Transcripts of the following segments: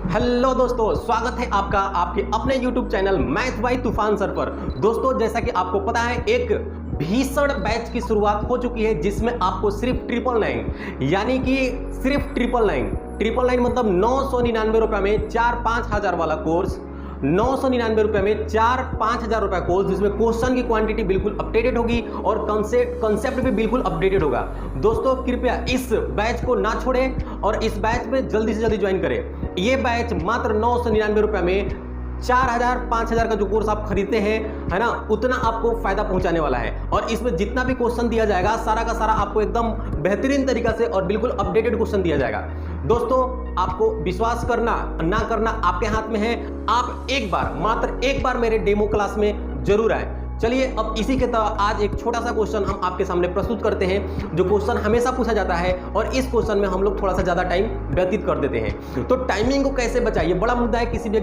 Hello दोस्तों, स्वागत है आपका आपके अपने YouTube चैनल मैथ बाय तूफान सर पर। दोस्तों, जैसा कि आपको पता है, एक भीषण बैच की शुरुआत हो चुकी है जिसमें आपको सिर्फ 999 यानी कि सिर्फ 999 मतलब 999 रुपये में 4-5 हज़ार वाला कोर्स, 999 रुपये में 4-5 हज़ार रुपये कोर्स, जिसमें क्वेश्चन की क्वांटिटी बिल्कुल अपडेटेड होगी और कंसेप्ट भी बिल्कुल अपडेटेड होगा। दोस्तों, कृपया इस बैच को ना छोड़ें और इस बैच में जल्दी से जल्दी ज्वाइन करें। ये बैच मात्र 999 रुपये में 4,000-5,000 का जो कोर्स आप खरीदते हैं, है ना, उतना आपको फायदा पहुंचाने वाला है। और इसमें जितना भी क्वेश्चन दिया जाएगा सारा का सारा आपको एकदम बेहतरीन तरीका से और बिल्कुल अपडेटेड क्वेश्चन दिया जाएगा। दोस्तों, आपको विश्वास करना ना करना आपके हाथ में है। आप एक बार, मात्र एक बार मेरे डेमो क्लास में जरूर आए। चलिए, अब इसी के तहत आज एक छोटा सा क्वेश्चन हम आपके सामने प्रस्तुत करते हैं, जो क्वेश्चन हमेशा पूछा जाता है और इस क्वेश्चन में हम लोग थोड़ा सा ज्यादा टाइम व्यतीत कर देते हैं। तो टाइमिंग को कैसे बचाइए, बड़ा मुद्दा है किसी भी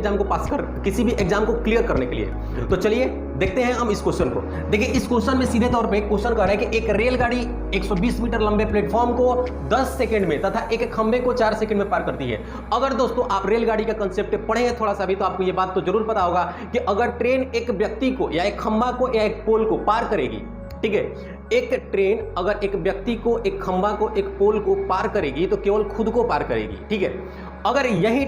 एग्जाम को क्लियर करने के लिए। तो चलिए देखते हैं हम इस क्वेश्चन को। देखिए, इस क्वेश्चन में सीधे तौर पे क्वेश्चन कर रहा है कि एक रेलगाड़ी 120 मीटर लंबे प्लेटफॉर्म को 10 सेकंड में तथा एक खंबे को 4 सेकंड में पार करती है। अगर दोस्तों आप रेलगाड़ी का कंसेप्ट पढ़े हैं थोड़ा सा भी, तो आपको ये बात तो जरूर पता होगा कि अगर ट्रेन एक व्यक्ति को या एक खंबा को या एक पोल को पार करेगी, ठीक है, एक ट्रेन अगर एक व्यक्ति को, एक खंबा को, एक पोल को पार करेगी तो केवल खुद को पार करेगी, ठीक है। अगर यही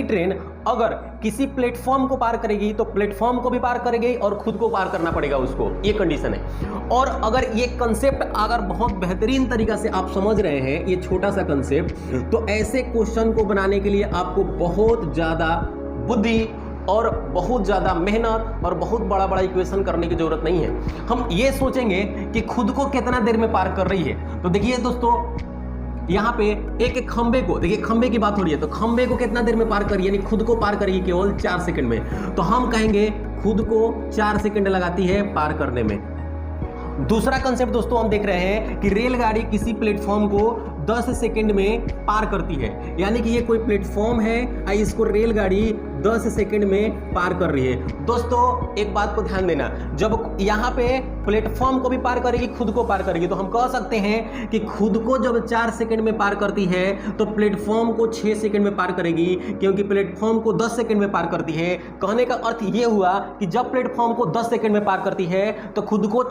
ट्रेन अगर किसी प्लेटफॉर्म को पार करेगी तो प्लेटफॉर्म को भी पार करेगी और खुद को पार करना पड़ेगा उसको, ये कंडीशन है। और अगर ये कंसेप्ट अगर बहुत बेहतरीन तरीका से आप समझ रहे हैं, ये छोटा सा कंसेप्ट, तो ऐसे क्वेश्चन को बनाने के लिए आपको बहुत ज्यादा बुद्धि और बहुत ज़्यादा मेहनत और बहुत बड़ा बड़ा इक्वेशन करने की जरूरत नहीं है। हम ये सोचेंगे कि खुद को कितना देर में पार कर रही है। तो देखिए दोस्तों, यहाँ पे एक खंबे को, देखिए खंबे की बात हो रही है, तो खंबे को कितना देर में पार करी, यानी खुद को पार करेगी केवल 4 सेकंड में। तो हम कहेंगे खुद को 4 सेकंड लगाती है पार करने में। दूसरा कंसेप्ट दोस्तों हम देख रहे हैं कि रेलगाड़ी किसी प्लेटफॉर्म को 10 सेकंड में पार करती है, यानी कि ये कोई प्लेटफॉर्म है, इसको रेलगाड़ी 10 सेकंड में पार कर रही है। दोस्तों, एक बात को ध्यान देना, जब यहाँ पे प्लेटफॉर्म को भी पार करेगी, खुद को पार करेगी, तो हम कह सकते हैं कि खुद को जब 4 सेकंड में पार करती है तो प्लेटफॉर्म को 6 सेकंड में पार करेगी, क्योंकि प्लेटफॉर्म को 10 सेकंड में पार करती है। कहने का अर्थ ये हुआ कि जब प्लेटफॉर्म को 10 सेकंड में पार करती है तो खुद को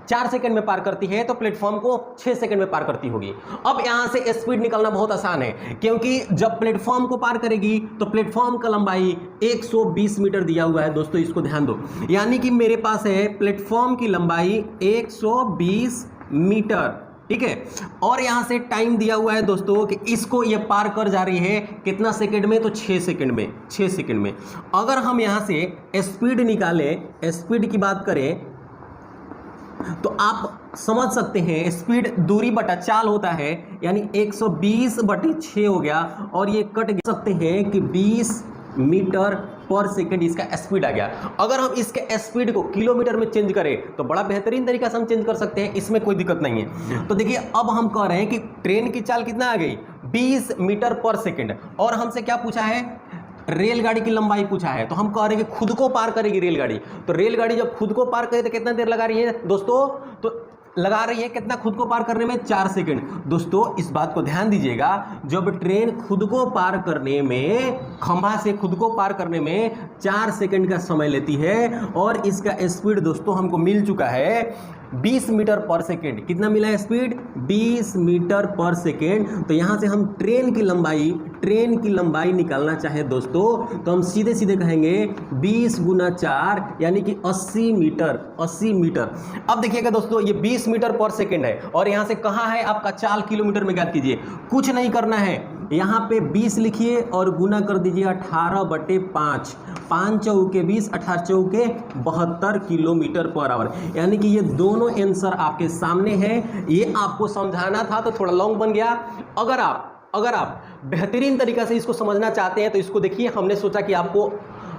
4 सेकंड में पार करती है, तो प्लेटफॉर्म को 6 सेकंड में पार करती होगी। अब यहां से स्पीड निकालना बहुत आसान है, क्योंकि जब प्लेटफॉर्म को पार करेगी तो प्लेटफॉर्म का लंबाई 120 मीटर दिया हुआ है। दोस्तों, इसको ध्यान दो, यानी कि मेरे पास है प्लेटफॉर्म की लंबाई 120 मीटर, ठीक है। और यहां से टाइम दिया हुआ है दोस्तों कि इसको ये पार कर जा रही है कितना सेकंड में, तो 6 सेकंड में, 6 सेकंड में। अगर हम यहां से स्पीड निकालें, स्पीड की बात करें, तो आप समझ सकते हैं स्पीड दूरी बटा चाल होता है, यानी 120/6 हो गया, और ये कट सकते हैं कि 20 मीटर पर सेकंड इसका स्पीड आ गया। अगर हम इसके स्पीड को किलोमीटर में चेंज करें तो बड़ा बेहतरीन तरीका से हम चेंज कर सकते हैं, इसमें कोई दिक्कत नहीं है। तो देखिए, अब हम कह रहे हैं कि ट्रेन की चाल कितना आ गई, 20 मीटर पर सेकंड, और हमसे क्या पूछा है, रेलगाड़ी की लंबाई पूछा है। तो हम कह रहे हैं कि खुद को पार करेगी रेलगाड़ी। तो रेलगाड़ी जब खुद को पार करे तो कितना देर लगा रही है दोस्तों, तो लगा रही है कितना खुद को पार करने में, 4 सेकंड। दोस्तों, इस बात को ध्यान दीजिएगा, जब ट्रेन खुद को पार करने में, खंभा से खुद को पार करने में 4 सेकंड का समय लेती है, और इसका स्पीड दोस्तों हमको मिल चुका है 20 मीटर पर सेकेंड। कितना मिला है स्पीड, 20 मीटर पर सेकेंड। तो यहां से हम ट्रेन की लंबाई निकालना चाहे दोस्तों, तो हम सीधे सीधे कहेंगे 20 × 4 यानी कि 80 मीटर। अब देखिएगा दोस्तों, ये 20 मीटर पर सेकेंड है, और यहां से कहाँ है आपका चाल, किलोमीटर में ज्ञात कीजिए। कुछ नहीं करना है, यहाँ पे 20 लिखिए और गुना कर दीजिए 18/5, 5 चौके 20, 18 चौके 72 किलोमीटर पर आवर, यानी कि ये दोनों आंसर आपके सामने हैं। ये आपको समझाना था तो थोड़ा लॉन्ग बन गया। अगर आप बेहतरीन तरीका से इसको समझना चाहते हैं तो इसको देखिए, हमने सोचा कि आपको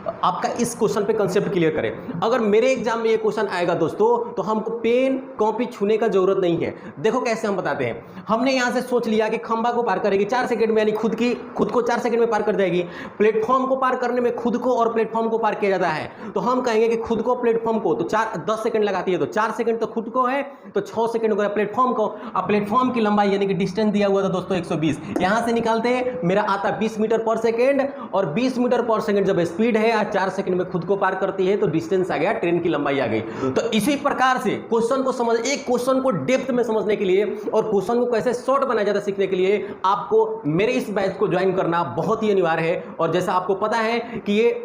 आपका इस क्वेश्चन पे कंसेप्ट क्लियर करें। अगर मेरे एग्जाम में ये क्वेश्चन आएगा दोस्तों तो हमको पेन कॉपी छूने का जरूरत नहीं है। देखो कैसे हम बताते हैं। हमने यहां से सोच लिया कि खंबा को पार करेगी 4 सेकंड में, यानी खुद को 4 सेकंड में पार कर जाएगी। प्लेटफॉर्म को पार करने में खुद को और प्लेटफॉर्म को पार किया जाता है, तो हम कहेंगे कि खुद को प्लेटफॉर्म को तो 10 सेकंड लगाती है, तो 4 सेकंड तो खुद को है, तो 6 सेकंड हो गया प्लेटफॉर्म को। अब प्लेटफॉर्म की लंबाई यानी कि डिस्टेंस दिया हुआ था दोस्तों 120, यहां से निकालते हैं, मेरा आता 20 मीटर पर सेकंड, और 20 मीटर पर सेकंड जब स्पीड है और 4 सेकंड में खुद को पार करती है तो डिस्टेंस आ गया, ट्रेन की लंबाई आ गई। तो इसी प्रकार से क्वेश्चन को समझ, एक क्वेश्चन को डेप्थ में समझने के लिए और क्वेश्चन को कैसे शॉर्ट बनाया जाता है सीखने के लिए आपको मेरे इस बैच को ज्वाइन करना बहुत ही अनिवार्य है। और जैसा आपको पता है कि ये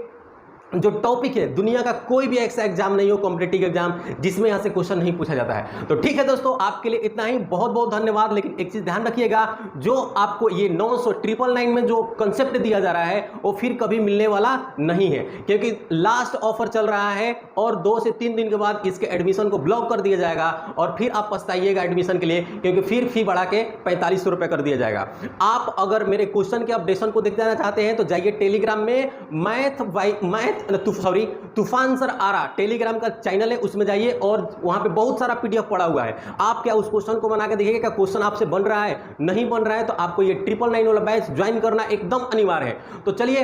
जो टॉपिक है, दुनिया का कोई भी ऐसा एग्जाम नहीं हो कॉम्पिटिटिव एग्जाम जिसमें यहां से क्वेश्चन नहीं पूछा जाता है। तो ठीक है दोस्तों, आपके लिए इतना ही, बहुत बहुत धन्यवाद। लेकिन एक चीज ध्यान रखिएगा, जो आपको ये 999 में जो कंसेप्ट दिया जा रहा है वो फिर कभी मिलने वाला नहीं है, क्योंकि लास्ट ऑफर चल रहा है और 2 से 3 दिन के बाद इसके एडमिशन को ब्लॉक कर दिया जाएगा और फिर आप पछताइएगा एडमिशन के लिए, क्योंकि फिर फी बढ़ा के 4500 रुपये कर दिया जाएगा। आप अगर मेरे क्वेश्चन के अपडेशन को देख जाना चाहते हैं तो जाइए टेलीग्राम में, तूफान सर आरा टेलीग्राम का चैनल है, उसमें जाइए और वहां पे बहुत सारा पीडीएफ पड़ा हुआ है। आप क्या उस क्वेश्चन को बना के देखिएगा, क्या क्वेश्चन आपसे बन रहा है, नहीं बन रहा है तो आपको ये 999 वाला बैच ज्वाइन करना एकदम अनिवार्य है। तो चलिए